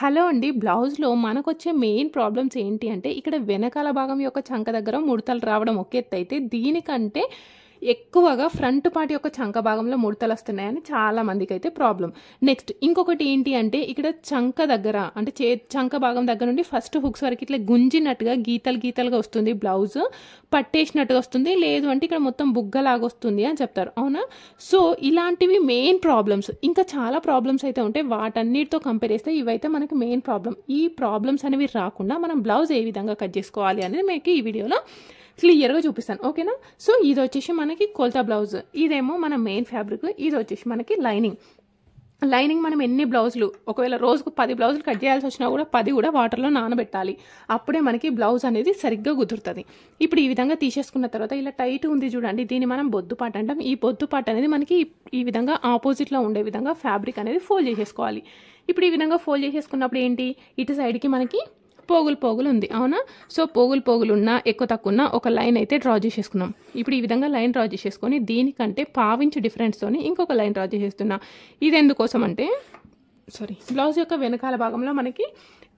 Hello అండి. బ్లౌజ్‌లో మనకొచ్చే main problems ఏంటి అంటే, ఇక్కడ వెనకాల భాగం యొక్క చంక దగ్గర ముడతలు రావడం ఒక ఎత్తైతే, దీనికంటే ఎక్కువగా ఫ్రంట్ పార్ట్ యొక్క చంక భాగంలో ముడతలొస్తున్నాయని చాలా మందికైతే ప్రాబ్లమ్. నెక్స్ట్ ఇంకొకటి ఏంటి అంటే, ఇక్కడ చంక దగ్గర అంటే చంక భాగం దగ్గర నుండి ఫస్ట్ హుక్స్ వరకు ఇట్లా గుంజినట్టుగా గీతలుగా వస్తుంది బ్లౌజ్. పట్టేసినట్టుగా వస్తుంది. లేదు అంటే ఇక్కడ మొత్తం బుగ్గలాగా వస్తుంది అని చెప్తారు. అవునా? సో ఇలాంటివి మెయిన్ ప్రాబ్లమ్స్. ఇంకా చాలా ప్రాబ్లమ్స్ అయితే ఉంటాయి. వాటన్నిటితో కంపేర్ చేస్తే ఇవైతే మనకి మెయిన్ ప్రాబ్లమ్. ఈ ప్రాబ్లమ్స్ అనేవి రాకుండా మనం బ్లౌజ్ ఏ విధంగా కట్ చేసుకోవాలి అనేది మీకు ఈ వీడియోలో క్లియర్గా చూపిస్తాను. ఓకేనా? సో ఇది వచ్చేసి మనకి కొలత బ్లౌజ్. ఇదేమో మన మెయిన్ ఫ్యాబ్రిక్. ఇది వచ్చేసి మనకి లైనింగ్ మనం ఎన్ని బ్లౌజులు ఒకవేళ రోజుకు 10 బ్లౌజులు కట్ చేయాల్సి వచ్చినా కూడా 10 కూడా వాటర్లో నానబెట్టాలి. అప్పుడే మనకి బ్లౌజ్ అనేది సరిగ్గా కుదురుతుంది. ఇప్పుడు ఈ విధంగా తీసేసుకున్న తర్వాత ఇలా టైట్ ఉంది చూడండి, దీన్ని మనం బొద్దు పార్ట్ అంటాం. ఈ బొద్దు పార్ట్ అనేది మనకి ఈ విధంగా ఆపోజిట్లో ఉండే విధంగా ఫ్యాబ్రిక్ అనేది ఫోల్డ్ చేసేసుకోవాలి. ఇప్పుడు ఈ విధంగా ఫోల్డ్ చేసేసుకున్నప్పుడు ఏంటి, ఇటు సైడ్కి మనకి పోగులు ఉంది. అవునా? సో పోగులు ఉన్నా ఎక్కువ తక్కువ ఉన్నా ఒక లైన్ అయితే డ్రా చేసేసుకున్నాం. ఇప్పుడు ఈ విధంగా లైన్ డ్రా చేసేసుకొని దీనికంటే పావించు డిఫరెన్స్తోని ఇంకొక లైన్ డ్రా చేసేస్తున్నా. ఇది ఎందుకోసం అంటే బ్లౌజ్ యొక్క వెనకాల భాగంలో మనకి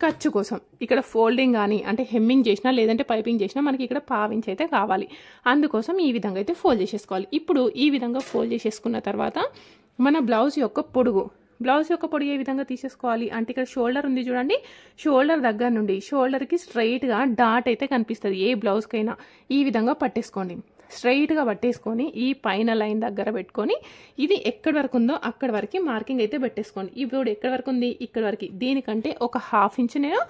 ఖర్చు కోసం ఇక్కడ ఫోల్డింగ్ కానీ అంటే హెమ్మింగ్ చేసినా లేదంటే పైపింగ్ చేసినా మనకి ఇక్కడ పావించి అయితే కావాలి. అందుకోసం ఈ విధంగా అయితే ఫోల్డ్ చేసేసుకోవాలి. ఇప్పుడు ఈ విధంగా ఫోల్డ్ చేసేసుకున్న తర్వాత మన బ్లౌజ్ యొక్క పొడుగు ఏ విధంగా తీసేసుకోవాలి అంటే, ఇక్కడ షోల్డర్ ఉంది చూడండి, షోల్డర్ దగ్గర నుండి షోల్డర్కి స్ట్రైట్గా డాట్ అయితే కనిపిస్తుంది ఏ బ్లౌజ్కైనా. ఈ విధంగా పట్టేసుకోండి. స్ట్రైట్గా పట్టేసుకొని ఈ పైన లైన్ దగ్గర పెట్టుకొని ఇది ఎక్కడి వరకు ఉందో అక్కడి వరకు మార్కింగ్ అయితే పెట్టేసుకోండి. ఇప్పుడు ఎక్కడి వరకు ఉంది, ఇక్కడ వరకు. దీనికంటే ఒక 1/2 ఇంచ్ నేను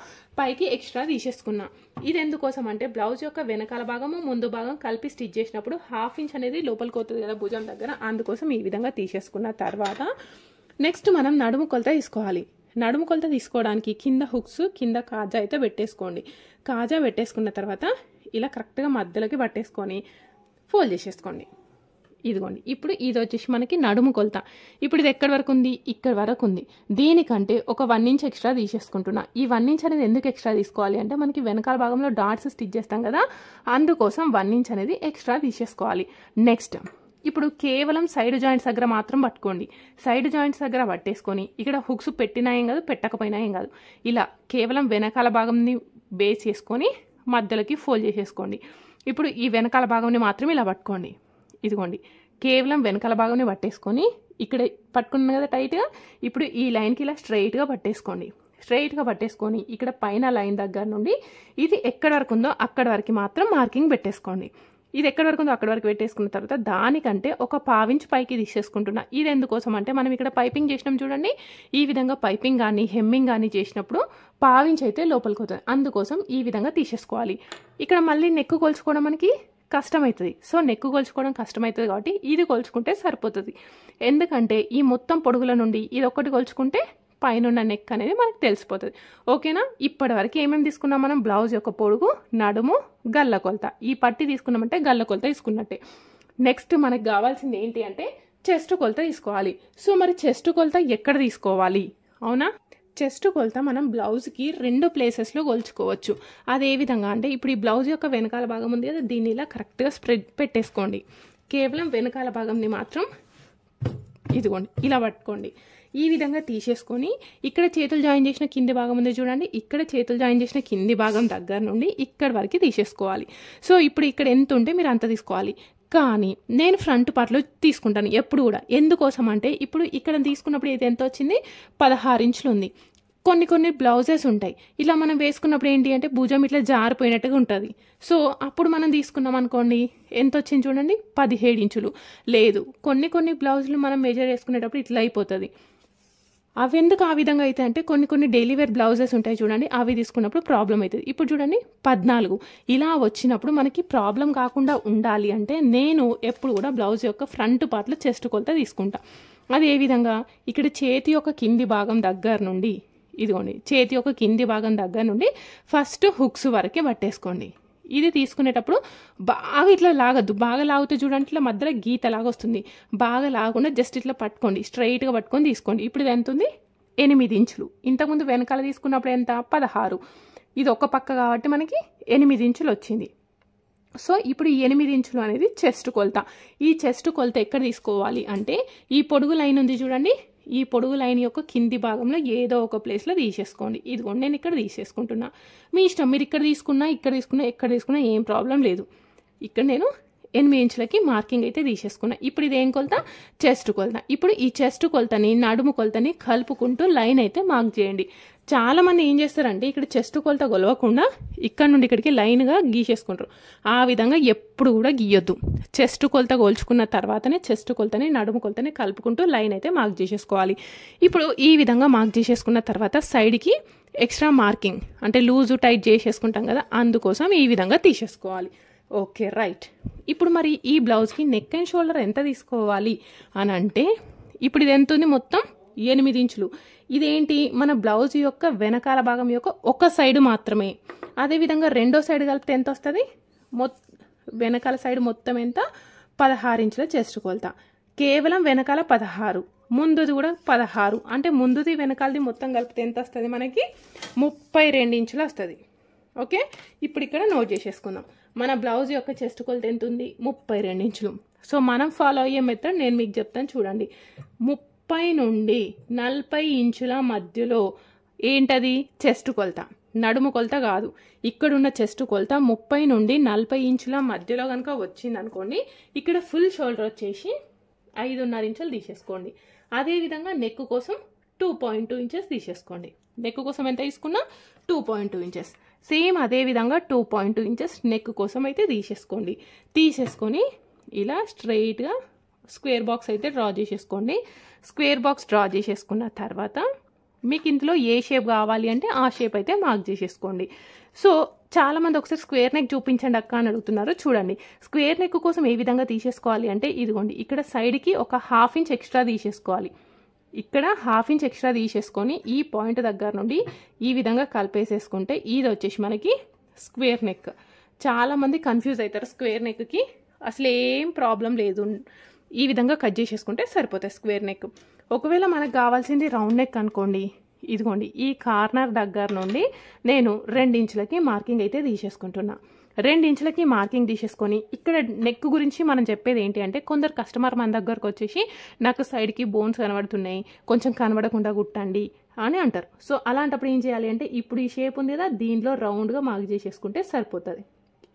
పైకి ఎక్స్ట్రా తీసేసుకున్నా. ఇది ఎందుకోసం అంటే, బ్లౌజ్ యొక్క వెనకాల భాగము ముందు భాగం కలిపి స్టిచ్ చేసినప్పుడు 1/2 ఇంచ్ అనేది లోపలికి పోతుంది కదా భుజం దగ్గర. అందుకోసం ఈ విధంగా తీసేసుకున్న తర్వాత నెక్స్ట్ మనం నడుము కొలత తీసుకోవాలి. నడుము కొలత తీసుకోవడానికి కింద హుక్స్ కింద కాజా అయితే పెట్టేసుకోండి. కాజా పెట్టేసుకున్న తర్వాత ఇలా కరెక్ట్గా మధ్యలోకి పట్టేసుకొని ఫోల్డ్ చేసేసుకోండి. ఇదిగోండి. ఇప్పుడు ఇది వచ్చేసి మనకి నడుము కొలత. ఇప్పుడు ఇది ఎక్కడి వరకు ఉంది, ఇక్కడ వరకు ఉంది. దీనికంటే ఒక 1 ఇంచ్ ఎక్స్ట్రా తీసేసుకుంటున్నా. ఈ 1 ఇంచ్ అనేది ఎందుకు ఎక్స్ట్రా తీసుకోవాలి అంటే, మనకి వెనకాల భాగంలో డాట్స్ స్టిచ్ చేస్తాం కదా, అందుకోసం 1 ఇంచ్ అనేది ఎక్స్ట్రా తీసేసుకోవాలి. నెక్స్ట్ ఇప్పుడు కేవలం సైడ్ జాయింట్స్ దగ్గర మాత్రం పట్టుకోండి. సైడ్ జాయింట్స్ దగ్గర పట్టేసుకొని ఇక్కడ హుక్స్ పెట్టినా ఏం కాదు, పెట్టకపోయినా ఏం కాదు. ఇలా కేవలం వెనకాల భాగంని బేస్ చేసుకొని మధ్యలోకి ఫోల్డ్ చేసేసుకోండి. ఇప్పుడు ఈ వెనకాల భాగంని మాత్రం ఇలా పట్టుకోండి. ఇదిగోండి, కేవలం వెనకాల భాగంని పట్టేసుకొని ఇక్కడ పట్టుకున్నాం కదా టైట్గా. ఇప్పుడు ఈ లైన్కి ఇలా స్ట్రైట్గా పట్టేసుకోండి. స్ట్రైట్గా పట్టేసుకొని ఇక్కడ పైన లైన్ దగ్గర నుండి ఇది ఎక్కడి వరకు ఉందో అక్కడి వరకు మాత్రం మార్కింగ్ పెట్టేసుకోండి. ఇది ఎక్కడి వరకు ఉందో అక్కడి వరకు పెట్టేసుకున్న తర్వాత దానికంటే ఒక 1/2 ఇంచ్ పైకి తీసేసుకుంటున్నా. ఇది ఎందుకోసం అంటే, మనం ఇక్కడ పైపింగ్ చేసినాం చూడండి, ఈ విధంగా పైపింగ్ కానీ హెమ్మింగ్ కానీ చేసినప్పుడు 1/2 ఇంచ్ అయితే లోపలికి అవుతుంది. అందుకోసం ఈ విధంగా తీసేసుకోవాలి. ఇక్కడ మళ్ళీ నెక్కు కొలుచుకోవడం మనకి కష్టమవుతుంది. సో నెక్కు కొలుచుకోవడం కష్టమవుతుంది కాబట్టి ఇది కొలుచుకుంటే సరిపోతుంది. ఎందుకంటే ఈ మొత్తం పొడుగుల నుండి ఇది ఒక్కటి కొలుచుకుంటే పైన ఉన్న నెక్ అనేది మనకు తెలిసిపోతుంది. ఓకేనా? ఇప్పటి వరకు ఏమేమి తీసుకున్నాం మనం, బ్లౌజ్ యొక్క పొడుగు, నడుము, గల్ల కొలత. ఈ పట్టి తీసుకున్నామంటే గల్ల కొలత తీసుకున్నట్టే. నెక్స్ట్ మనకు కావాల్సింది ఏంటి అంటే చెస్ట్ కొలత తీసుకోవాలి. సో మరి చెస్ట్ కొలత ఎక్కడ తీసుకోవాలి? అవునా? చెస్ట్ కొలత మనం బ్లౌజ్కి 2 ప్లేసెస్లో కొలుచుకోవచ్చు. అదే విధంగా అంటే, ఇప్పుడు ఈ బ్లౌజ్ యొక్క వెనకాల భాగం ఉంది కదా, దీన్ని ఇలా కరెక్ట్గా స్ప్రెడ్ పెట్టేసుకోండి. కేవలం వెనకాల భాగంని మాత్రం ఇదిగోండి ఇలా పట్టుకోండి. ఈ విధంగా తీసేసుకొని ఇక్కడ చేతులు జాయిన్ చేసిన కింది భాగం ఉంది చూడండి, ఇక్కడ చేతులు జాయిన్ చేసిన కింది భాగం దగ్గర నుండి ఇక్కడి వరకు తీసేసుకోవాలి. సో ఇప్పుడు ఇక్కడ ఎంత ఉంటే మీరు అంత తీసుకోవాలి. కానీ నేను ఫ్రంట్ పార్ట్లో తీసుకుంటాను ఎప్పుడు కూడా. ఎందుకోసం అంటే, ఇప్పుడు ఇక్కడ తీసుకున్నప్పుడు ఇది ఎంత వచ్చింది, 16 ఇంచులు ఉంది. కొన్ని బ్లౌజెస్ ఉంటాయి ఇలా మనం వేసుకున్నప్పుడు ఏంటి అంటే భుజం ఇట్లా జారిపోయినట్టుగా ఉంటుంది. సో అప్పుడు మనం తీసుకున్నాం అనుకోండి, ఎంత వచ్చింది చూడండి, 17 ఇంచులు. లేదు, కొన్ని బ్లౌజులు మనం మెజర్ చేసుకునేటప్పుడు ఇట్లా అయిపోతుంది. అవి ఎందుకు ఆ విధంగా అయితే అంటే, కొన్ని డైలీ వేర్ బ్లౌజెస్ ఉంటాయి చూడండి, అవి తీసుకున్నప్పుడు ప్రాబ్లం అవుతుంది. ఇప్పుడు చూడండి 14 ఇలా వచ్చినప్పుడు మనకి ప్రాబ్లం కాకుండా ఉండాలి అంటే, నేను ఎప్పుడు కూడా బ్లౌజ్ యొక్క ఫ్రంట్ పార్ట్లో చెస్ట్ కొలత తీసుకుంటా. అది ఏ విధంగా, ఇక్కడ చేతి యొక్క కింది భాగం దగ్గర నుండి ఇదిగోండి, చేతి యొక్క కింది భాగం దగ్గర నుండి ఫస్ట్ హుక్స్ వరకే పట్టేసుకోండి. ఇది తీసుకునేటప్పుడు బాగా ఇట్లా లాగద్దు. బాగా లాగితే చూడండి ఇట్లా మధ్యలో గీత లాగా వస్తుంది. బాగా లాగకుండా జస్ట్ ఇట్లా పట్టుకోండి, స్ట్రైట్గా పట్టుకొని తీసుకోండి. ఇప్పుడు ఇది ఎంత ఉంది, 8 ఇంచులు. ఇంతకుముందు వెనకాల తీసుకున్నప్పుడు ఎంత, 16. ఇది ఒక పక్క కాబట్టి మనకి 8 ఇంచులు వచ్చింది. సో ఇప్పుడు 8 ఇంచులు అనేది చెస్ట్ కొలత. ఈ చెస్ట్ కొలత ఎక్కడ తీసుకోవాలి అంటే, ఈ పొడుగు లైన్ ఉంది చూడండి, ఈ పొడుగు లైన్ యొక్క కింది భాగంలో ఏదో ఒక ప్లేస్లో తీసేసుకోండి. ఇదిగోండి నేను ఇక్కడ తీసేసుకుంటున్నా. మీ ఇష్టం, మీరు ఇక్కడ తీసుకున్నా ఎక్కడ తీసుకున్నా ఏం ప్రాబ్లం లేదు. ఇక్కడ నేను 8 ఇంచులకి మార్కింగ్ అయితే తీసేసుకున్నా. ఇప్పుడు ఇది ఏం కొలత? చెస్ట్ కొలత. ఇప్పుడు ఈ చెస్ట్ కొలతని నడుము కొలతని కలుపుకుంటూ లైన్ అయితే మార్క్ చేయండి. చాలామంది ఏం చేస్తారంటే ఇక్కడ చెస్ట్ కొలత కొలవకుండా ఇక్కడ నుండి ఇక్కడికి లైన్గా గీసేసుకుంటారు. ఆ విధంగా ఎప్పుడు కూడా గీయొద్దు. చెస్ట్ కొలత కొలుచుకున్న తర్వాతనే చెస్ట్ కొలతని నడుము కొలతని కలుపుకుంటూ లైన్ అయితే మార్క్ చేసేసుకోవాలి. ఇప్పుడు ఈ విధంగా మార్క్ చేసేసుకున్న తర్వాత సైడ్కి ఎక్స్ట్రా మార్కింగ్ అంటే లూజు టైట్ చేసేసుకుంటాం కదా, అందుకోసం ఈ విధంగా తీసేసుకోవాలి. Okay right. ఇప్పుడు మరి ఈ బ్లౌజ్కి నెక్ అండ్ షోల్డర్ ఎంత తీసుకోవాలి అని అంటే ఇప్పుడు ఇది ఎంత ఉంది? మొత్తం 8 ఇంచులు. ఇదేంటి? మన బ్లౌజ్ యొక్క వెనకాల భాగం యొక్క ఒక సైడ్ మాత్రమే. అదేవిధంగా రెండో సైడ్ కలిపితే ఎంత వస్తుంది? వెనకాల సైడ్ మొత్తం ఎంత? 16 ఇంచుల చెస్ట్ కొలత. కేవలం వెనకాల 16, ముందుది కూడా 16. అంటే ముందుది వెనకాలది మొత్తం కలిపితే ఎంత వస్తుంది? మనకి 32 ఇంచులు వస్తుంది. ఓకే, ఇప్పుడు ఇక్కడ నోట్ చేసేసుకుందాం. మన బ్లౌజ్ యొక్క చెస్ట్ కొలత ఎంత ఉంది? 32 ఇంచులు. సో మనం ఫాలో అయ్యే మెథడ్ నేను మీకు చెప్తాను చూడండి. 30 నుండి 40 ఇంచుల మధ్యలో ఏంటది? చెస్ట్ కొలత, నడుము కొలత కాదు. ఇక్కడున్న చెస్ట్ కొలత 30 నుండి 40 ఇంచుల మధ్యలో కనుక వచ్చింది అనుకోండి, ఇక్కడ ఫుల్ షోల్డర్ వచ్చేసి 5.5 ఇంచులు తీసేసుకోండి. అదేవిధంగా నెక్ కోసం 2.2 ఇంచెస్ తీసేసుకోండి. నెక్ కోసం ఎంత తీసుకున్నా? 2.2 ఇంచెస్. సేమ్ అదే విధంగా 2.2 ఇంచెస్ నెక్ కోసం అయితే తీసేసుకోండి. తీసేసుకొని ఇలా స్ట్రైట్గా స్క్వేర్ బాక్స్ అయితే డ్రా చేసేసుకోండి. స్క్వేర్ బాక్స్ డ్రా చేసేసుకున్న తర్వాత మీకు ఇందులో ఏ షేప్ కావాలి అంటే ఆ షేప్ అయితే మార్క్ చేసేసుకోండి. సో చాలామంది ఒకసారి స్క్వేర్ నెక్ చూపించండి అక్క అని అడుగుతున్నారు. చూడండి, స్క్వేర్ నెక్ కోసం ఏ విధంగా తీసేసుకోవాలి అంటే ఇదిగోండి, ఇక్కడ సైడ్కి ఒక 1/2 ఇంచ్ ఎక్స్ట్రా తీసేసుకోవాలి. ఇక్కడ 1/2 ఇంచ్ ఎక్స్ట్రా తీసేసుకొని ఈ పాయింట్ దగ్గర నుండి ఈ విధంగా కలిపేసేసుకుంటే ఇది వచ్చేసి మనకి స్క్వేర్ నెక్. చాలామంది కన్ఫ్యూజ్ అవుతారు స్క్వేర్ నెక్కి. అసలు ఏం ప్రాబ్లం లేదు, ఈ విధంగా కట్ చేసేసుకుంటే సరిపోతాయి స్క్వేర్ నెక్. ఒకవేళ మనకు కావాల్సింది రౌండ్ నెక్ అనుకోండి, ఇదిగోండి ఈ కార్నర్ దగ్గర నుండి నేను 2 ఇంచులకి మార్కింగ్ అయితే తీసేసుకుంటున్నా. 2 ఇంచులకి మార్కింగ్ తీసేసుకొని ఇక్కడ నెక్ గురించి మనం చెప్పేది ఏంటి అంటే, కొందరు కస్టమర్ మన దగ్గరకు వచ్చేసి నాకు సైడ్కి బోన్స్ కనబడుతున్నాయి, కొంచెం కనబడకుండా కుట్టండి అని అంటారు. సో అలాంటప్పుడు ఏం చేయాలి అంటే, ఇప్పుడు ఈ షేప్ ఉంది కదా, దీనిలో రౌండ్గా మార్క్ చేసేసుకుంటే సరిపోతుంది.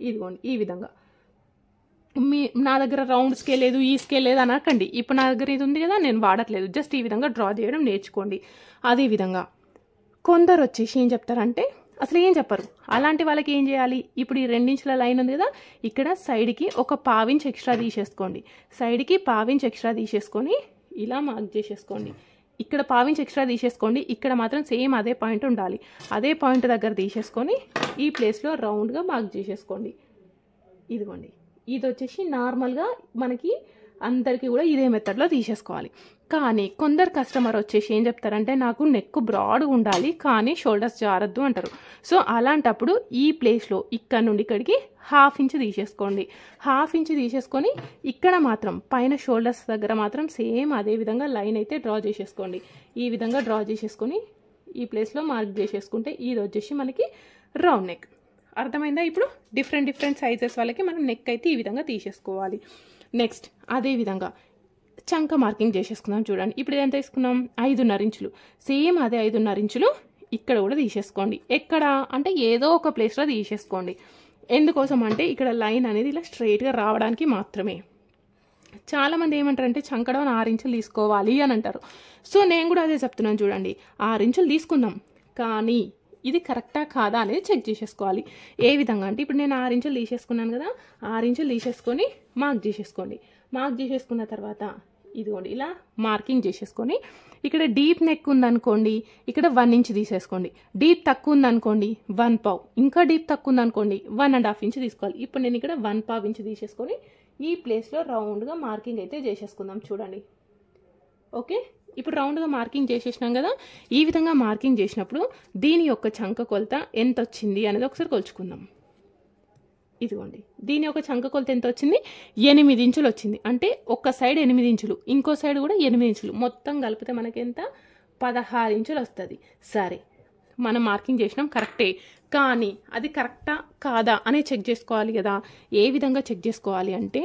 ఇదిగోండి ఈ విధంగా. నా దగ్గర రౌండ్ స్కేల్ లేదు, ఈ స్కేల్ లేదు అనకండి. ఇప్పుడు నా దగ్గర ఇది ఉంది కదా, నేను వాడట్లేదు. జస్ట్ ఈ విధంగా డ్రా చేయడం నేర్చుకోండి. అదేవిధంగా కొందరు వచ్చేసి ఏం చెప్తారంటే అసలు ఏం చెప్పరు. అలాంటి వాళ్ళకి ఏం చేయాలి? ఇప్పుడు ఈ 2 ఇంచుల లైన్ ఉంది కదా, ఇక్కడ సైడ్కి ఒక 1/2 ఇంచ్ ఎక్స్ట్రా తీసేసుకోండి. సైడ్కి 1/2 ఇంచ్ ఎక్స్ట్రా తీసేసుకొని ఇలా మార్క్ చేసేసుకోండి. ఇక్కడ 1/2 ఇంచ్ ఎక్స్ట్రా తీసేసుకోండి. ఇక్కడ మాత్రం సేమ్ అదే పాయింట్ ఉండాలి. అదే పాయింట్ దగ్గర తీసేసుకొని ఈ ప్లేస్లో రౌండ్గా మార్క్ చేసేసుకోండి. ఇదిగోండి, ఇది వచ్చేసి నార్మల్గా మనకి అందరికీ కూడా ఇదే మెథడ్లో తీసేసుకోవాలి. కానీ కొందరు కస్టమర్ వచ్చేసి ఏం చెప్తారంటే, నాకు నెక్ బ్రాడ్ ఉండాలి కానీ షోల్డర్స్ జారద్దు అంటారు. సో అలాంటప్పుడు ఈ ప్లేస్లో ఇక్కడ నుండి ఇక్కడికి 1/2 ఇంచ్ తీసేసుకోండి. 1/2 ఇంచ్ తీసేసుకొని ఇక్కడ మాత్రం పైన షోల్డర్స్ దగ్గర మాత్రం సేమ్ అదే విధంగా లైన్ అయితే డ్రా చేసేసుకోండి. ఈ విధంగా డ్రా చేసేసుకొని ఈ ప్లేస్లో మార్క్ చేసేసుకుంటే ఇది వచ్చేసి మనకి రౌండ్ నెక్. అర్థమైందా? ఇప్పుడు డిఫరెంట్ సైజెస్ వాళ్ళకి మనం నెక్ అయితే ఈ విధంగా తీసేసుకోవాలి. నెక్స్ట్ అదేవిధంగా చంక మార్కింగ్ చేసేసుకుందాం. చూడండి, ఇప్పుడు ఎంత తీసుకున్నాం? 5.5 ఇంచులు. సేమ్ అదే 5.5 ఇంచులు ఇక్కడ కూడా తీసేసుకోండి. ఎక్కడ అంటే ఏదో ఒక ప్లేస్లో తీసేసుకోండి. ఎందుకోసం అంటే ఇక్కడ లైన్ అనేది ఇలా స్ట్రైట్గా రావడానికి మాత్రమే. చాలామంది ఏమంటారంటే చంకడం 6 ఇంచులు తీసుకోవాలి అని అంటారు. సో నేను కూడా అదే చెప్తున్నాను. చూడండి, 6 ఇంచులు తీసుకుందాం, కానీ ఇది కరెక్టా కాదా అనేది చెక్ చేసేసుకోవాలి. ఏ విధంగా అంటే, ఇప్పుడు నేను 6 ఇంచులు తీసేసుకున్నాను కదా, 6 ఇంచులు తీసేసుకొని మార్క్ చేసేసుకోండి. మార్క్ చేసేసుకున్న తర్వాత ఇదిగోండి ఇలా మార్కింగ్ చేసేసుకొని ఇక్కడ డీప్ నెక్ ఉందనుకోండి, ఇక్కడ 1 ఇంచ్ తీసేసుకోండి. డీప్ తక్కువ ఉందనుకోండి 1/2, ఇంకా డీప్ తక్కువ ఉందనుకోండి 1.5 ఇంచ్ తీసుకోవాలి. ఇప్పుడు నేను ఇక్కడ 1/2 ఇంచ్ తీసేసుకొని ఈ ప్లేస్లో రౌండ్గా మార్కింగ్ అయితే చేసేసుకుందాం. చూడండి, ఓకే. ఇప్పుడు రౌండ్గా మార్కింగ్ చేసేసినాం కదా, ఈ విధంగా మార్కింగ్ చేసినప్పుడు దీని యొక్క చంక కొలత ఎంత వచ్చింది అనేది ఒకసారి కొలుచుకుందాం. ఇదిగోండి, దీని యొక్క చంక కొలత ఎంత వచ్చింది? 8 ఇంచులు వచ్చింది. అంటే ఒక సైడ్ 8 ఇంచులు, ఇంకో సైడ్ కూడా 8 ఇంచులు, మొత్తం కలిపితే మనకి ఎంత? 16 ఇంచులు వస్తుంది. సరే, మనం మార్కింగ్ చేసినాం కరెక్టే, కానీ అది కరెక్టా కాదా అని చెక్ చేసుకోవాలి కదా. ఏ విధంగా చెక్ చేసుకోవాలి అంటే,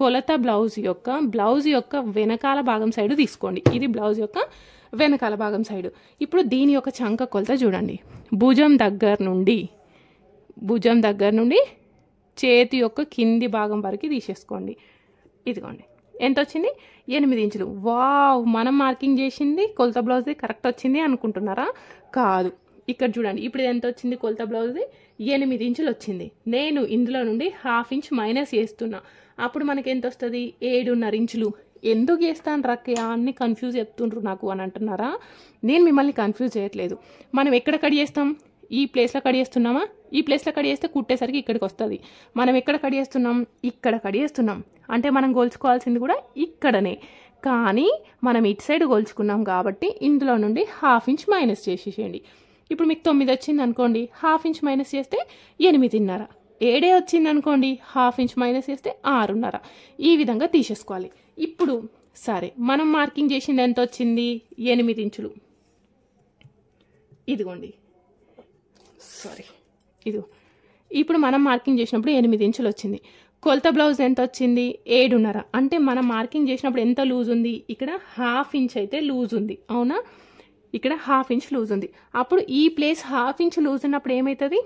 కొలత బ్లౌజ్ యొక్క వెనకాల భాగం సైడ్ తీసుకోండి. ఇది బ్లౌజ్ యొక్క వెనకాల భాగం సైడ్. ఇప్పుడు దీని యొక్క చంక కొలత చూడండి. భుజం దగ్గర నుండి చేతి యొక్క కింది భాగం వరకు తీసేసుకోండి. ఇదిగోండి ఎంత వచ్చింది? 8 ఇంచులు. వావ్, మనం మార్కింగ్ చేసింది కొలత బ్లౌజ్ది కరెక్ట్ వచ్చింది అనుకుంటున్నారా? కాదు. ఇక్కడ చూడండి, ఇప్పుడు ఎంత వచ్చింది? కొలత బ్లౌజ్ది 8 ఇంచులు వచ్చింది. నేను ఇందులో నుండి 1/2 ఇంచ్ మైనస్ చేస్తున్నా. అప్పుడు మనకి ఎంత వస్తుంది? 7.5 ఇంచులు. ఎందుకు చేస్తాను రక్కయ్య అన్ని కన్ఫ్యూజ్ చెప్తుండ్రు నాకు అని అంటున్నారా? నేను మిమ్మల్ని కన్ఫ్యూజ్ చేయట్లేదు. మనం ఎక్కడ కట్ చేస్తాం? ఈ ప్లేస్లో కట్ చేస్తున్నామా? ఈ ప్లేస్లో కట్ చేస్తే కుట్టేసరికి ఇక్కడికి వస్తుంది. మనం ఎక్కడ కట్ చేస్తున్నాం? ఇక్కడ కట్ చేస్తున్నాం. అంటే మనం గోల్చుకోవాల్సింది కూడా ఇక్కడనే. కానీ మనం ఇటు సైడ్ గోల్చుకున్నాం కాబట్టి ఇందులో నుండి 1/2 ఇంచ్ మైనస్ చేసేసేయండి. ఇప్పుడు మీకు 9 వచ్చింది అనుకోండి, 1/2 ఇంచ్ మైనస్ చేస్తే 8.5. 7 వచ్చింది అనుకోండి, 1/2 ఇంచ్ మైనస్ చేస్తే 6.5. ఈ విధంగా తీసేసుకోవాలి. ఇప్పుడు సరే, మనం మార్కింగ్ చేసింది ఎంత వచ్చింది? 8 ఇంచులు. ఇదిగోండి, ఇదిగో. ఇప్పుడు మనం మార్కింగ్ చేసినప్పుడు 8 ఇంచులు వచ్చింది. కొలత బ్లౌజ్ ఎంత వచ్చింది? 7.5. అంటే మనం మార్కింగ్ చేసినప్పుడు ఎంత లూజ్ ఉంది? ఇక్కడ 1/2 ఇంచ్ అయితే లూజ్ ఉంది, అవునా? ఇక్కడ 1/2 ఇంచ్ లూజ్ ఉంది. అప్పుడు ఈ ప్లేస్ 1/2 ఇంచ్ లూజ్ ఉన్నప్పుడు ఏమవుతుంది?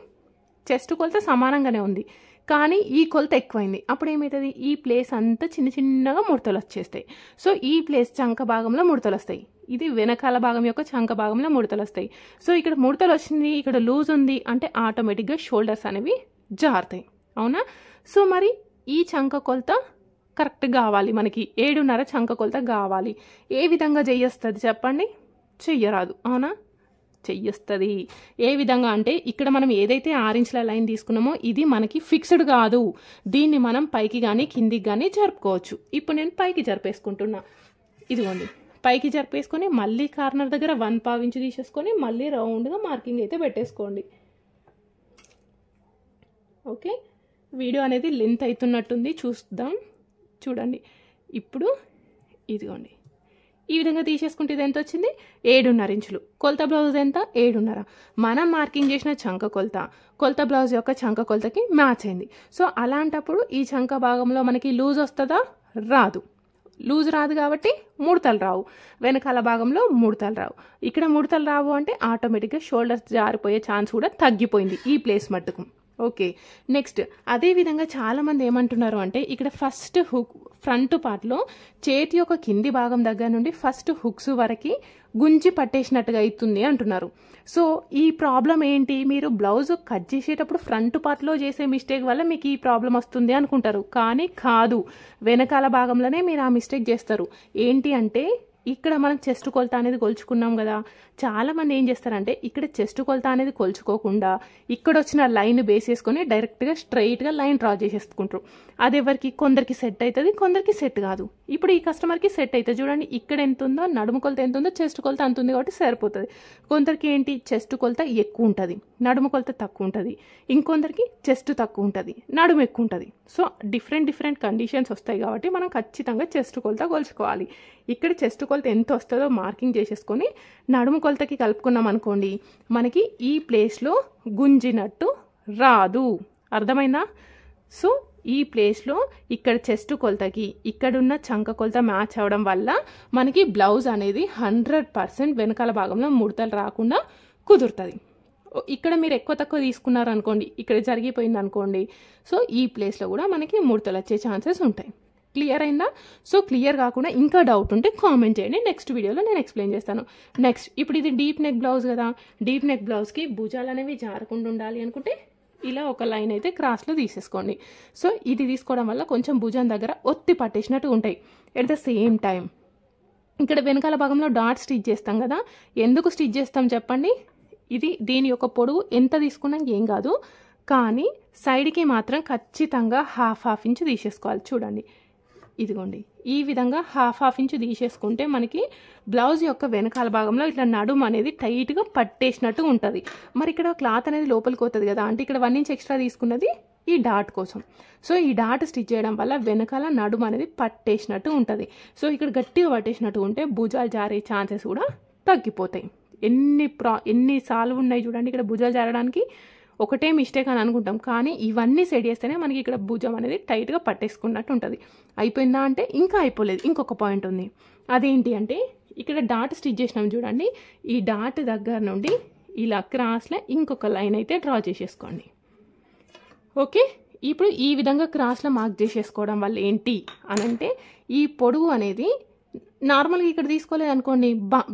చెస్ట్ కొలత సమానంగానే ఉంది, కానీ ఈ కొలత ఎక్కువైంది. అప్పుడు ఏమవుతుంది? ఈ ప్లేస్ అంతా చిన్నగా ముడతలు వచ్చేస్తాయి. సో ఈ ప్లేస్ చంక భాగంలో ముడతలు వస్తాయి. ఇది వెనకాల భాగం యొక్క చంక భాగంలో ముడతలు వస్తాయి. సో ఇక్కడ ముడతలు వచ్చింది, ఇక్కడ లూజ్ ఉంది అంటే ఆటోమేటిక్గా షోల్డర్స్ అనేవి జారుతాయి, అవునా? సో మరి ఈ చంక కొలత కరెక్ట్ కావాలి, మనకి 7.5 చంక కొలత కావాలి. ఏ విధంగా చెయ్యొస్తుంది చెప్పండి? చెయ్యరాదు, అవునా? చెయ్యొస్తుంది. ఏ విధంగా అంటే ఇక్కడ మనం ఏదైతే 6 ఇంచుల లైన్ తీసుకున్నామో ఇది మనకి ఫిక్స్డ్ కాదు. దీన్ని మనం పైకి కానీ కిందికి కానీ జరుపుకోవచ్చు. ఇప్పుడు నేను పైకి జరిపేసుకుంటున్నా. ఇదిగోండి, పైకి జరిపేసుకొని మళ్ళీ కార్నర్ దగ్గర 1/4 ఇంచు తీసేసుకొని మళ్ళీ రౌండ్గా మార్కింగ్ అయితే పెట్టేసుకోండి. ఓకే, వీడియో అనేది లెంత్ అవుతున్నట్టుంది, చూద్దాం. చూడండి, ఇప్పుడు ఇదిగోండి ఈ విధంగా తీసేసుకుంటే ఇది ఎంత వచ్చింది? 7.5 ఇంచులు. కొలత బ్లౌజ్ ఎంత? 7.5. మనం మార్కింగ్ చేసిన చంక కొలత బ్లౌజ్ యొక్క చంక కొలతకి మ్యాచ్ అయింది. సో అలాంటప్పుడు ఈ చంక భాగంలో మనకి లూజ్ వస్తుందా? రాదు. లూజ్ రాదు కాబట్టి ముడతలు రావు. వెనకాల భాగంలో ముడతలు రావు. ఇక్కడ ముడతలు రావు అంటే ఆటోమేటిక్గా షోల్డర్స్ జారిపోయే ఛాన్స్ కూడా తగ్గిపోయింది ఈ ప్లేస్ మట్టుకు. ఓకే, నెక్స్ట్ అదేవిధంగా చాలామంది ఏమంటున్నారు అంటే ఇక్కడ ఫస్ట్ ఫ్రంట్ పార్ట్లో చేతి యొక్క కింది భాగం దగ్గర నుండి ఫస్ట్ హుక్స్ వరకు గుంజి పట్టేసినట్టుగా అవుతుంది అంటున్నారు. సో ఈ ప్రాబ్లం ఏంటి? మీరు బ్లౌజ్ కట్ చేసేటప్పుడు ఫ్రంట్ పార్ట్లో చేసే మిస్టేక్ వల్ల మీకు ఈ ప్రాబ్లం వస్తుంది అనుకుంటారు, కానీ కాదు. వెనకాల భాగంలోనే మీరు ఆ మిస్టేక్ చేస్తారు. ఏంటి అంటే ఇక్కడ మనం చెస్ట్ కొలత అనేది కొలుచుకున్నాం కదా. చాలామంది ఏం చేస్తారంటే ఇక్కడ చెస్ట్ కొలత అనేది కొలుచుకోకుండా ఇక్కడ వచ్చిన లైన్ బేస్ చేసుకొని డైరెక్ట్గా స్ట్రైట్గా లైన్ డ్రా చేసేసుకుంటారు. అది ఎవరికి? కొందరికి సెట్ అవుతుంది, కొందరికి సెట్ కాదు. ఇప్పుడు ఈ కస్టమర్కి సెట్ అవుతుంది. చూడండి, ఇక్కడ ఎంత ఉందో, నడుము కొలత ఎంత ఉందో, చెస్ట్ కొలత అంత ఉంది కాబట్టి సరిపోతుంది. కొందరికి ఏంటి? చెస్ట్ కొలత ఎక్కువ ఉంటుంది, నడుము కొలత తక్కువ ఉంటుంది. ఇంకొందరికి చెస్ట్ తక్కువ ఉంటుంది, నడుము ఎక్కువ ఉంటుంది. సో డిఫరెంట్ కండిషన్స్ వస్తాయి కాబట్టి మనం ఖచ్చితంగా చెస్ట్ కొలత కొలుచుకోవాలి. ఇక్కడ చెస్ట్ కొలత ఎంత వస్తుందో మార్కింగ్ చేసేసుకొని నడుము కొలతకి కలుపుకున్నాం అనుకోండి, మనకి ఈ ప్లేస్లో గుంజినట్టు రాదు. అర్థమైందా? సో ఈ ప్లేస్లో ఇక్కడ చెస్ట్ కొలతకి ఇక్కడున్న చంక కొలత మ్యాచ్ అవ్వడం వల్ల మనకి బ్లౌజ్ అనేది 100% వెనకాల భాగంలో ముడతలు రాకుండా కుదురుతుంది. ఇక్కడ మీరు ఎక్కువ తక్కువ తీసుకున్నారు అనుకోండి, ఇక్కడ జరిగిపోయింది అనుకోండి, సో ఈ ప్లేస్లో కూడా మనకి ముడతలు వచ్చే ఛాన్సెస్ ఉంటాయి. క్లియర్ అయిందా? సో క్లియర్ కాకుండా ఇంకా డౌట్ ఉంటే కామెంట్ చేయండి, నెక్స్ట్ వీడియోలో నేను ఎక్స్ప్లెయిన్ చేస్తాను. నెక్స్ట్, ఇప్పుడు ఇది డీప్ నెక్ బ్లౌజ్ కదా. డీప్ నెక్ బ్లౌజ్కి భుజాలు అనేవి జారకుండా ఉండాలి అనుకుంటే ఇలా ఒక లైన్ అయితే క్రాస్లో తీసేసుకోండి. సో ఇది తీసుకోవడం వల్ల కొంచెం భుజం దగ్గర ఒత్తి పట్టేసినట్టు ఉంటాయి. ఎట్ ద సేమ్ టైం ఇక్కడ వెనకాల భాగంలో డాట్ స్టిచ్ చేస్తాం కదా. ఎందుకు స్టిచ్ చేస్తాం చెప్పండి? దీని యొక్క పొడవు ఎంత తీసుకున్నా ఏం కాదు, కానీ సైడ్కి మాత్రం ఖచ్చితంగా హాఫ్ ఇంచ్ తీసేసుకోవాలి. చూడండి, ఇదిగోండి ఈ విధంగా హాఫ్ ఇంచ్ తీసేసుకుంటే మనకి బ్లౌజ్ యొక్క వెనకాల భాగంలో ఇట్లా నడుము అనేది టైట్గా పట్టేసినట్టు ఉంటుంది. మరి ఇక్కడ క్లాత్ అనేది లోపలికి పోతుంది కదా, అంటే ఇక్కడ 1 ఇంచ్ ఎక్స్ట్రా తీసుకున్నది ఈ డాట్ కోసం. సో ఈ డాట్ స్టిచ్ చేయడం వల్ల వెనకాల నడుము అనేది పట్టేసినట్టు ఉంటుంది. సో ఇక్కడ గట్టిగా పట్టేసినట్టు ఉంటే భుజాలు జారే ఛాన్సెస్ కూడా తగ్గిపోతాయి. ఎన్ని సార్లు ఉన్నాయి చూడండి ఇక్కడ భుజాలు జారడానికి. ఒకటే మిస్టేక్ అని అనుకుంటాం, కానీ ఇవన్నీ సెట్ చేస్తేనే మనకి ఇక్కడ భుజం అనేది టైట్గా పట్టేసుకున్నట్టు ఉంటుంది. అయిపోయిందా అంటే ఇంకా అయిపోలేదు, ఇంకొక పాయింట్ ఉంది. అదేంటి అంటే ఇక్కడ డాట్ స్టిచ్ చేసినాం చూడండి, ఈ డాట్ దగ్గర నుండి ఇలా క్రాస్లో ఇంకొక లైన్ అయితే డ్రా చేసేసుకోండి. ఓకే, ఇప్పుడు ఈ విధంగా క్రాస్లో మార్క్ చేసేసుకోవడం వల్ల ఏంటి అని అంటే ఈ పొడవు అనేది నార్మల్గా ఇక్కడ తీసుకోలేదు అనుకోండి,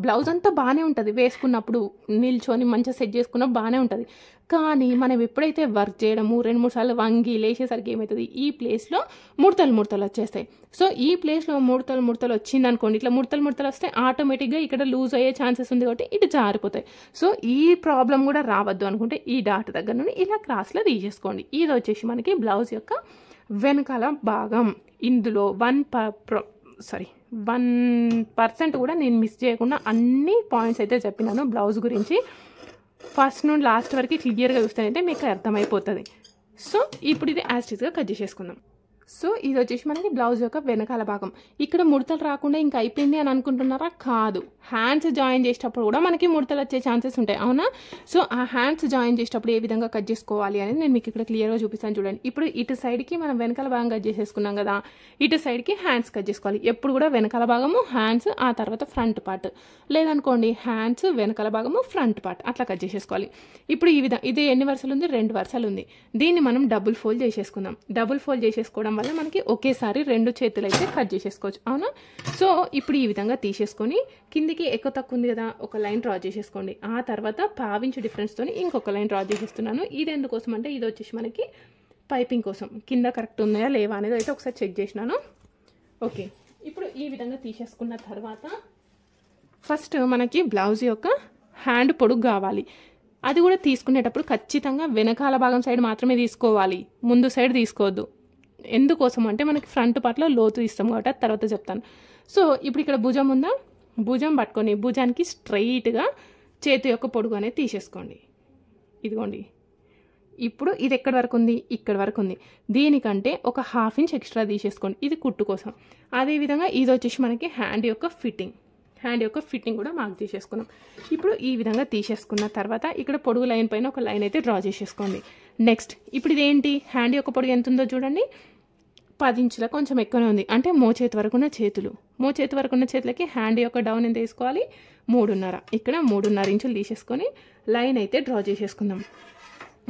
బ్లౌజ్ అంతా బాగానే ఉంటుంది, వేసుకున్నప్పుడు నిల్చొని మంచిగా సెట్ చేసుకున్నప్పుడు బాగానే ఉంటుంది. కానీ మనం ఎప్పుడైతే వర్క్ చేయడము 2-3 సార్లు వంగి లేచేసరికి ఏమవుతుంది, ఈ ప్లేస్లో ముడతలు వచ్చేస్తాయి. సో ఈ ప్లేస్లో ముడతలు వచ్చింది అనుకోండి, ఇట్లా ముడతలు వస్తే ఆటోమేటిక్గా ఇక్కడ లూజ్ అయ్యే ఛాన్సెస్ ఉంది కాబట్టి ఇటు జారిపోతాయి. సో ఈ ప్రాబ్లం కూడా రావద్దు అనుకుంటే ఈ డాట్ దగ్గర నుండి ఇలా క్రాస్లో తీసేసుకోండి. ఇది వచ్చేసి మనకి బ్లౌజ్ యొక్క వెనకాల భాగం. ఇందులో 1% కూడా నేను మిస్ చేయకుండా అన్ని పాయింట్స్ అయితే చెప్పినాను బ్లౌజ్ గురించి. ఫస్ట్ నుండి లాస్ట్ వరకు క్లియర్గా చూస్తేనైతే మీకు అర్థమైపోతుంది. సో ఇప్పుడు ఇది యాస్టిస్గా కట్ చేసేసుకుందాం. సో ఇది వచ్చేసి మనకి బ్లౌజ్ యొక్క వెనకాల భాగం. ఇక్కడ ముడతలు రాకుండా ఇంకా అయిపోయింది అని అనుకుంటున్నారా? కాదు, హ్యాండ్స్ జాయిన్ చేసేటప్పుడు కూడా మనకి ముడతలు వచ్చే ఛాన్సెస్ ఉంటాయి, అవునా? సో ఆ హ్యాండ్స్ జాయిన్ చేసేటప్పుడు ఏ విధంగా కట్ చేసుకోవాలి అనేది నేను మీకు ఇక్కడ క్లియర్గా చూపిస్తాను చూడండి. ఇప్పుడు ఇటు సైడ్కి మనం వెనకాల భాగం కట్ చేసేసుకున్నాం కదా, ఇటు సైడ్కి హ్యాండ్స్ కట్ చేసుకోవాలి. ఎప్పుడు కూడా వెనకాల భాగము హ్యాండ్స్, ఆ తర్వాత ఫ్రంట్ పార్ట్, లేదనుకోండి హ్యాండ్స్ వెనకాల భాగము ఫ్రంట్ పార్ట్, అట్లా కట్ చేసేసుకోవాలి. ఇప్పుడు ఈ విధంగా ఇది ఎన్ని వరుసలు ఉంది? 2 వరుసలు ఉంది. దీన్ని మనం డబుల్ ఫోల్డ్ చేసేసుకుందాం. డబుల్ ఫోల్డ్ చేసేసుకోవడం వల్ల మనకి ఒకేసారి 2 చేతులు అయితే కట్ చేసేసుకోవచ్చు, అవునా? సో ఇప్పుడు ఈ విధంగా తీసేసుకొని కిందికి ఎక్కువ తక్కువ ఉంది కదా, ఒక లైన్ డ్రా చేసేసుకోండి. ఆ తర్వాత 1/2 ఇంచ్ డిఫరెన్స్తో ఇంకొక లైన్ డ్రా చేసేస్తున్నాను. ఇది ఎందుకోసం అంటే ఇది వచ్చేసి మనకి పైపింగ్ కోసం, కింద కరెక్ట్ ఉన్నాయా లేవా అనేది అయితే ఒకసారి చెక్ చేసినాను. ఓకే, ఇప్పుడు ఈ విధంగా తీసేసుకున్న తర్వాత ఫస్ట్ మనకి బ్లౌజ్ యొక్క హ్యాండ్ పొడుగు కావాలి. అది కూడా తీసుకునేటప్పుడు ఖచ్చితంగా వెనకాల భాగం సైడ్ మాత్రమే తీసుకోవాలి, ముందు సైడ్ తీసుకోవద్దు. ఎందుకోసం అంటే మనకి ఫ్రంట్ పార్ట్లో లోతు ఇస్తాం కాబట్టి అది తర్వాత చెప్తాను. సో ఇప్పుడు ఇక్కడ భుజం ఉందా, భుజం పట్టుకొని భుజానికి స్ట్రైట్గా చేతి యొక్క పొడుగు అనేది తీసేసుకోండి. ఇదిగోండి, ఇప్పుడు ఇది ఎక్కడి వరకు ఉంది? ఇక్కడ వరకు ఉంది. దీనికంటే ఒక 1/2 ఇంచ్ ఎక్స్ట్రా తీసేసుకోండి, ఇది కుట్టు కోసం. అదేవిధంగా ఇది వచ్చేసి మనకి హ్యాండ్ యొక్క ఫిట్టింగ్ కూడా మార్క్ చేసేసుకున్నాం. ఇప్పుడు ఈ విధంగా తీసేసుకున్న తర్వాత ఇక్కడ పొడుగు లైన్ పైన ఒక లైన్ అయితే డ్రా చేసేసుకోండి. నెక్స్ట్ ఇప్పుడు ఇదేంటి, హ్యాండ్ యొక్క పొడుగు ఎంత ఉందో చూడండి, 10 ఇంచుల కొంచెం ఎక్కువనే ఉంది. అంటే మోచేతి వరకు ఉన్న చేతులకి హ్యాండ్ యొక్క డౌన్ ఎంత తీసుకోవాలి? 3.5. ఇక్కడ 3.5 ఇంచులు తీసేసుకొని లైన్ అయితే డ్రా చేసేసుకుందాం.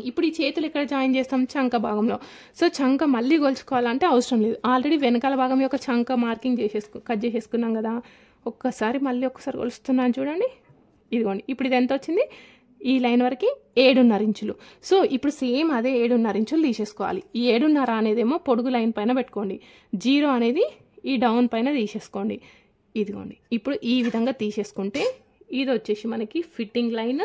ఇప్పుడు ఈ చేతులు ఎక్కడ జాయిన్ చేస్తాం? చంక భాగంలో. సో చంక మళ్ళీ గొలుచుకోవాలంటే అవసరం లేదు, ఆల్రెడీ వెనకాల భాగం యొక్క చంక మార్కింగ్ కట్ చేసేసుకున్నాం కదా. ఒకసారి కొలుస్తున్నాను చూడండి, ఇదిగోండి. ఇప్పుడు ఇది ఎంత వచ్చింది? ఈ లైన్ వరకు 7.5 ఇంచులు. సో ఇప్పుడు సేమ్ అదే 7.5 ఇంచులు తీసేసుకోవాలి. ఈ 7.5 అనేదేమో పొడుగు లైన్ పైన పెట్టుకోండి, 0 అనేది ఈ డౌన్ పైన తీసేసుకోండి. ఇదిగోండి, ఇప్పుడు ఈ విధంగా తీసేసుకుంటే ఇది వచ్చేసి మనకి ఫిట్టింగ్ లైన్,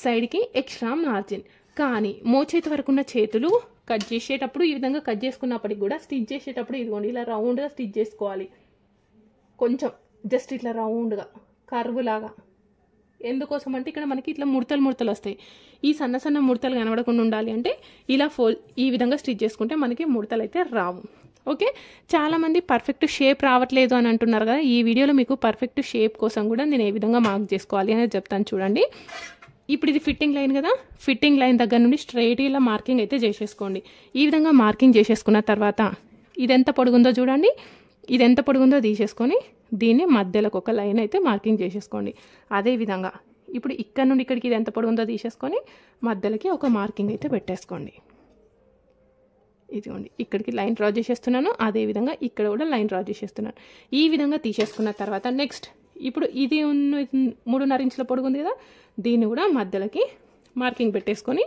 సైడ్కి ఎక్స్ట్రా మార్జిన్. కానీ మోచేతి వరకు ఉన్న చేతులు కట్ చేసేటప్పుడు ఈ విధంగా కట్ చేసుకున్నప్పటికి కూడా స్టిచ్ చేసేటప్పుడు ఇదిగోండి ఇలా రౌండ్గా స్టిచ్ చేసుకోవాలి. కొంచెం జస్ట్ ఇట్లా రౌండ్గా కర్వ్ లాగా. ఎందుకోసం అంటే ఇక్కడ మనకి ఇట్లా ముడతలు వస్తాయి. ఈ సన్న ముడతలు కనబడకుండా ఉండాలి అంటే ఇలా ఈ విధంగా స్టిచ్ చేసుకుంటే మనకి ముడతలు అయితే రావు. ఓకే, చాలామంది పర్ఫెక్ట్ షేప్ రావట్లేదు అని అంటున్నారు కదా. ఈ వీడియోలో మీకు పర్ఫెక్ట్ షేప్ కోసం కూడా నేను ఏ విధంగా మార్క్ చేసుకోవాలి అనేది చెప్తాను చూడండి. ఇప్పుడు ఇది ఫిట్టింగ్ లైన్ కదా, ఫిట్టింగ్ లైన్ దగ్గర నుండి స్ట్రైట్ ఇలా మార్కింగ్ అయితే చేసేసుకోండి. ఈ విధంగా మార్కింగ్ చేసేసుకున్న తర్వాత ఇది ఎంత పొడుగుందో చూడండి, ఇది ఎంత పొడుగుందో తీసేసుకొని దీన్ని మధ్యలోకి ఒక లైన్ అయితే మార్కింగ్ చేసేసుకోండి. అదేవిధంగా ఇప్పుడు ఇక్కడ నుండి ఇక్కడికి ఇది ఎంత పొడుగుందో తీసేసుకొని మధ్యలోకి ఒక మార్కింగ్ అయితే పెట్టేసుకోండి. ఇదిగోండి, ఇక్కడికి లైన్ డ్రా చేసేస్తున్నాను, అదేవిధంగా ఇక్కడ కూడా లైన్ డ్రా చేసేస్తున్నాను. ఈ విధంగా తీసేసుకున్న తర్వాత నెక్స్ట్ ఇప్పుడు ఇది 3.5 ఇంచుల పొడుగు ఉంది కదా, దీన్ని కూడా మధ్యలోకి మార్కింగ్ పెట్టేసుకొని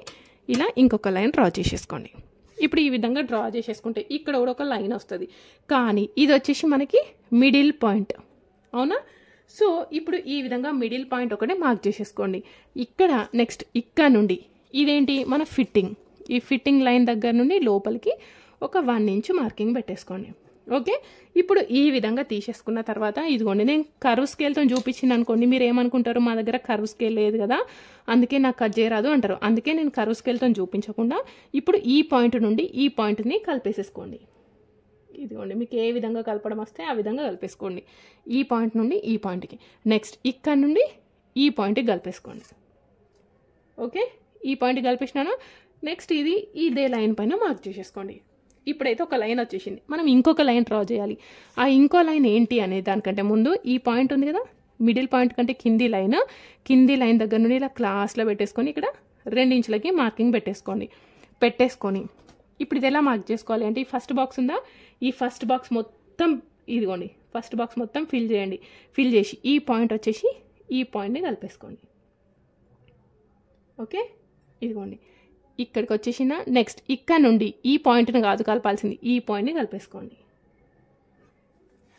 ఇలా ఇంకొక లైన్ డ్రా చేసేసుకోండి. ఇప్పుడు ఈ విధంగా డ్రా చేసేసుకుంటే ఇక్కడ కూడా ఒక లైన్ వస్తుంది, కానీ ఇది వచ్చేసి మనకి మిడిల్ పాయింట్, అవునా? సో ఇప్పుడు ఈ విధంగా మిడిల్ పాయింట్ ఒకటే మార్క్ చేసేసుకోండి. ఇక్కడ నెక్స్ట్ ఇక్కడ నుండి ఇదేంటి మన ఫిట్టింగ్, ఈ ఫిట్టింగ్ లైన్ దగ్గర నుండి లోపలికి ఒక 1 ఇంచ్ మార్కింగ్ పెట్టేసుకోండి. ఓకే, ఇప్పుడు ఈ విధంగా తీసేసుకున్న తర్వాత ఇదిగోండి, నేను కర్వ్ స్కేల్తో చూపించింది అనుకోండి, మీరు ఏమనుకుంటారు, మా దగ్గర కర్వ్ స్కేల్ లేదు కదా అందుకే నాకు కట్ చేయరాదు అంటారు. అందుకే నేను కర్వ్ స్కేల్తో చూపించకుండా ఇప్పుడు ఈ పాయింట్ నుండి ఈ పాయింట్ని కలిపేసేసుకోండి. ఇదిగోండి, మీకు ఏ విధంగా కలపడం వస్తే ఆ విధంగా కలిపేసుకోండి. ఈ పాయింట్ నుండి ఈ పాయింట్కి, నెక్స్ట్ ఇక్కడ నుండి ఈ పాయింట్కి కలిపేసుకోండి. ఓకే, ఈ పాయింట్ కలిపేసినాను. నెక్స్ట్ ఇది ఇదే లైన్ పైన మార్క్ చేసేసుకోండి. ఇప్పుడైతే ఒక లైన్ వచ్చేసింది. మనం ఇంకొక లైన్ డ్రా చేయాలి. ఆ ఇంకో లైన్ ఏంటి అనే దానికంటే ముందు ఈ పాయింట్ ఉంది కదా, మిడిల్ పాయింట్ కంటే కింది లైన్ దగ్గర నుండి ఇలా క్లాస్లో పెట్టేసుకొని ఇక్కడ 2 ఇంచులకి మార్కింగ్ పెట్టేసుకొని ఇప్పుడు ఇది ఎలా మార్క్ చేసుకోవాలి అంటే, ఈ ఫస్ట్ బాక్స్ ఉందా, ఈ ఫస్ట్ బాక్స్ మొత్తం ఇదిగోండి, ఫస్ట్ బాక్స్ మొత్తం ఫిల్ చేసి ఈ పాయింట్ వచ్చేసి ఈ పాయింట్ని కలిపేసుకోండి. ఓకే, ఇదిగోండి ఇక్కడికి వచ్చేసిన. నెక్స్ట్ ఇక్కడ నుండి ఈ పాయింట్ని కాదు కలపాల్సింది, ఈ పాయింట్ని కలిపేసుకోండి.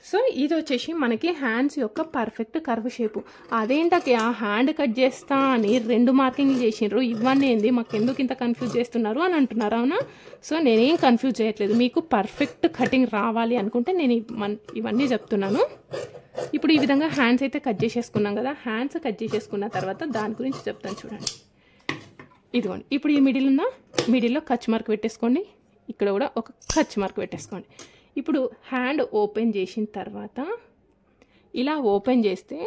సో ఇది వచ్చేసి మనకి హ్యాండ్స్ యొక్క పర్ఫెక్ట్ కర్వ్ షేపు. అదేంటకి ఆ హ్యాండ్ కట్ చేస్తా అని 2 మార్కింగ్లు చేసిండ్రు, ఇవన్నీ ఏంది మాకు ఎందుకు ఇంత కన్ఫ్యూజ్ చేస్తున్నారు అని అంటున్నారు, అవునా? సో నేనేం కన్ఫ్యూజ్ చేయట్లేదు. మీకు పర్ఫెక్ట్ కటింగ్ రావాలి అనుకుంటే నేను ఇవన్నీ చెప్తున్నాను. ఇప్పుడు ఈ విధంగా హ్యాండ్స్ అయితే కట్ చేసేసుకున్నాం కదా. హ్యాండ్స్ కట్ చేసేసుకున్న తర్వాత దాని గురించి చెప్తాను చూడండి. ఇదిగోండి, ఇప్పుడు ఈ మిడిల్లో కచ్ మార్క్ పెట్టేసుకోండి. ఇక్కడ కూడా ఒక కచ్ మార్క్ పెట్టేసుకోండి. ఇప్పుడు హ్యాండ్ ఓపెన్ చేసిన తర్వాత ఇలా ఓపెన్ చేస్తే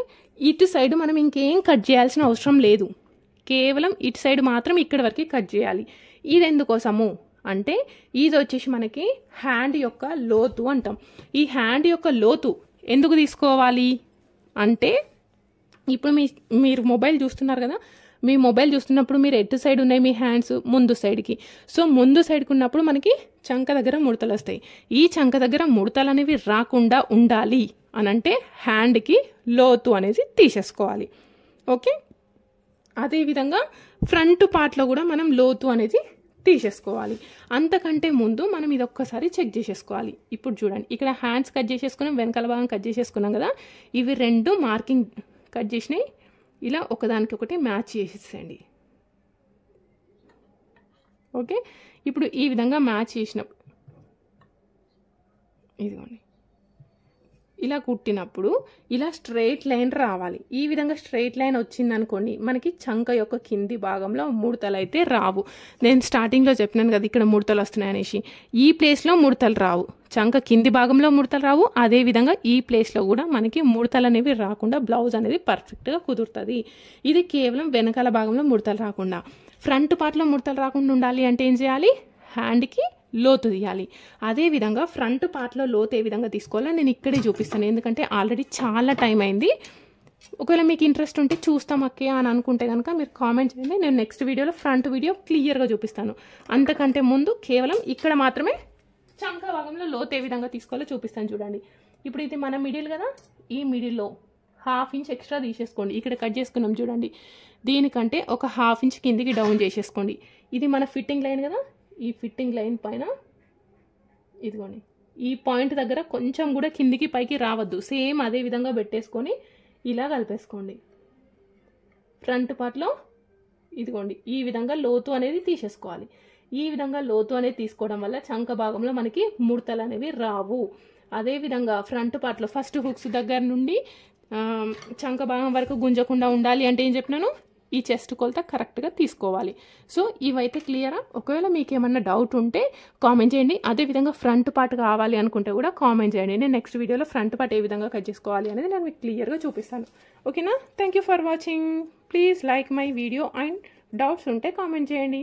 ఇటు సైడ్ మనం ఇంకేం కట్ చేయాల్సిన అవసరం లేదు. కేవలం ఇటు సైడ్ మాత్రం ఇక్కడ వరకు కట్ చేయాలి. ఇది ఎందుకోసము అంటే, ఇది వచ్చేసి మనకి హ్యాండ్ యొక్క లోతు అంటాం. ఈ హ్యాండ్ యొక్క లోతు ఎందుకు తీసుకోవాలి అంటే, ఇప్పుడు మీరు మొబైల్ చూస్తున్నారు కదా, మీ మొబైల్ చూస్తున్నప్పుడు మీరు ఎటు సైడ్ ఉన్నాయి మీ హ్యాండ్స్, ముందు సైడ్కి. సో ముందు సైడ్కి ఉన్నప్పుడు మనకి చంక దగ్గర ముడతలు వస్తాయి. ఈ చంక దగ్గర ముడతలు అనేవి రాకుండా ఉండాలి అని అంటే హ్యాండ్కి లోతు అనేది తీసేసుకోవాలి. ఓకే, అదేవిధంగా ఫ్రంట్ పార్ట్లో కూడా మనం లోతు అనేది తీసేసుకోవాలి. అంతకంటే ముందు మనం ఇది ఒక్కసారి చెక్ చేసేసుకోవాలి. ఇప్పుడు చూడండి, ఇక్కడ హ్యాండ్స్ కట్ చేసేసుకున్నాం, వెనకాల భాగం కట్ చేసేసుకున్నాం కదా. ఇవి 2 మార్కింగ్ కట్ చేసినాయి, ఇలా ఒకదానికొకటి మ్యాచ్ చేసేసేయండి. ఓకే, ఇప్పుడు ఈ విధంగా మ్యాచ్ చేసినప్పుడు ఇదిగోండి, ఇలా కుట్టినప్పుడు ఇలా స్ట్రైట్ లైన్ రావాలి. ఈ విధంగా స్ట్రైట్ లైన్ వచ్చిందనుకోండి, మనకి చంక యొక్క కింది భాగంలో ముడతలు అయితే రావు. నేను స్టార్టింగ్లో చెప్పినాను కదా ఇక్కడ ముడతలు వస్తున్నాయి అనేసి. ఈ ప్లేస్లో ముడతలు రావు, చంక కింది భాగంలో ముడతలు రావు. అదేవిధంగా ఈ ప్లేస్లో కూడా మనకి ముడతలు అనేవి రాకుండా బ్లౌజ్ అనేది పర్ఫెక్ట్గా కుదురుతుంది. ఇది కేవలం వెనకాల భాగంలో ముడతలు రాకుండా. ఫ్రంట్ పార్ట్లో ముడతలు రాకుండా ఉండాలి అంటే ఏం చేయాలి, హ్యాండ్కి లోతు తీయాలి. అదేవిధంగా ఫ్రంట్ పార్ట్లో లోతు ఏ విధంగా తీసుకోవాలో నేను ఇక్కడే చూపిస్తాను, ఎందుకంటే ఆల్రెడీ చాలా టైం అయింది. ఒకవేళ మీకు ఇంట్రెస్ట్ ఉంటే చూస్తాం అక్కే అని అనుకుంటే కనుక మీరు కామెంట్ చేయండి. నేను నెక్స్ట్ వీడియోలో ఫ్రంట్ వీడియో క్లియర్గా చూపిస్తాను. అంతకంటే ముందు కేవలం ఇక్కడ మాత్రమే చంక భాగంలో లోతు ఏ విధంగా తీసుకోవాలో చూపిస్తాను చూడండి. ఇప్పుడు ఇది మన మిడిల్ కదా, ఈ మిడిల్లో 1/2 ఇంచ్ ఎక్స్ట్రా తీసేసుకోండి. ఇక్కడ కట్ చేసుకున్నాం చూడండి, దీనికంటే ఒక 1/2 ఇంచ్ కిందికి డౌన్ చేసేసుకోండి. ఇది మన ఫిట్టింగ్ లైన్ కదా, ఈ ఫిట్టింగ్ లైన్ పైన ఇదిగోండి ఈ పాయింట్ దగ్గర కొంచెం కూడా కిందికి పైకి రావద్దు. సేమ్ అదే విధంగా పెట్టేసుకొని ఇలా కలిపేసుకోండి. ఫ్రంట్ పార్ట్లో ఇదిగోండి ఈ విధంగా లోతు అనేది తీసేసుకోవాలి. ఈ విధంగా లోతు అనేది తీసుకోవడం వల్ల చంక భాగంలో మనకి ముడతలు అనేవి రావు. అదేవిధంగా ఫ్రంట్ పార్ట్లో ఫస్ట్ హుక్స్ దగ్గర నుండి చంక భాగం వరకు గుంజకుండా ఉండాలి అంటే ఏం చెప్పినాను, ఈ చెస్ట్ కొలత కరెక్ట్గా తీసుకోవాలి. సో ఇవైతే క్లియరా? ఒకవేళ మీకు ఏమన్నా డౌట్ ఉంటే కామెంట్ చేయండి. అదేవిధంగా ఫ్రంట్ పార్ట్ కావాలి అనుకుంటే కూడా కామెంట్ చేయండి. నేను నెక్స్ట్ వీడియోలో ఫ్రంట్ పార్ట్ ఏ విధంగా కట్ చేసుకోవాలి అనేది నేను మీకు క్లియర్గా చూపిస్తాను. ఓకేనా? Thank you for watching. Please like my video and doubts ఉంటే కామెంట్ చేయండి.